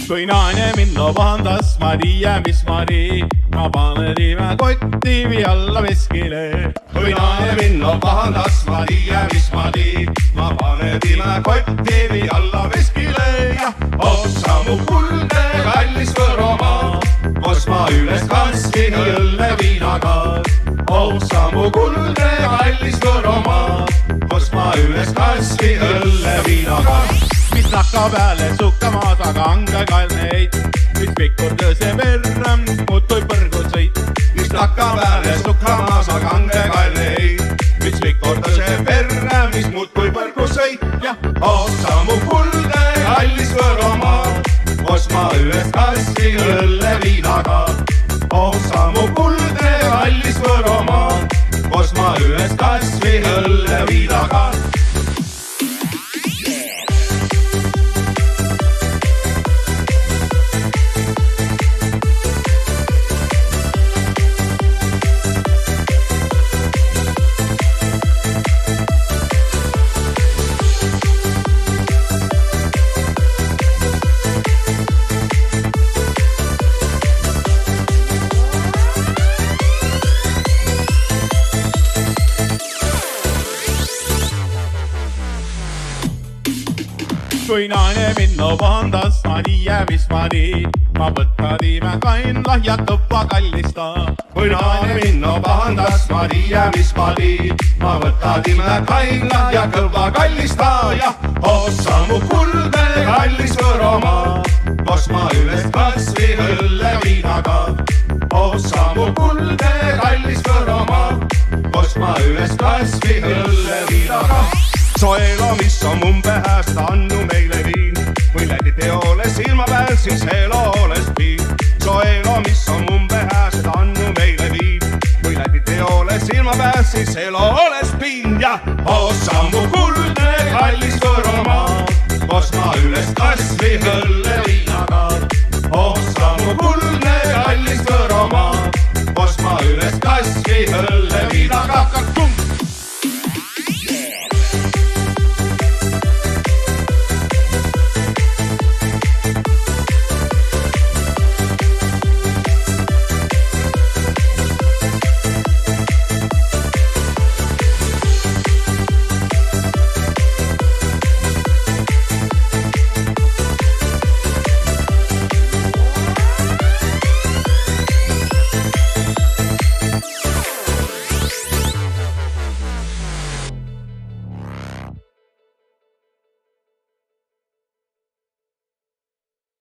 kui naine mind pahandas, ma tiia, mis ma teen. Ma panen tiime kotti vii alla veskile. kui naine mind pahandas, ma tiia, mis ma teen. Ma panen tiime kotti vii alla veskile. Ossa mu kuldne kallis Võromaa, kos ma üles kastin õlle viinaga. Ossa mu kuldne kallis Võromaa, kos ma üles kastin õlle viinaga. Mis nakka peale sukkama taga angekalneid, mis pikkur tõse verre, muutui põrgu sõit. Mis nakka peale sukkama taga angekalneid, mis pikkur tõse verre, mis muutui põrgu sõit. Ossa mu kuldne kallis Võromaa, kos ma üles kastin õlle viinaga. Ossa mu kuldne kallis Võromaa, kos ma üles kastin õlle viinaga. kui naine mind pahandas, ma tiia, mis ma teen. Ma võtta tiime kain lahja kõppa kallista. kui naine mind pahandas, ma tiia, mis ma teen. Ma võtta tiime kain lahja kõppa kallista. Ossa mu kuldne kallis Võromaa, kos ma üles kastin õlle viinaga. Ossa mu kuldne kallis Võromaa, kos ma üles kastin õlle viinaga. Soelo, mis on umbehäst, annu meile viin. Kui lädid teole silma peal, siis elo oleks piin. Soelo, mis on umbehäst, annu meile viin. Kui lädid teole silma peal, siis elo oleks piin. Ossa mu kuldne kallis Võromaa, kos ma üles kastin õlle viinaga. Ossa mu kuldne kallis Võromaa, kos ma üles kastin õlle viinaga.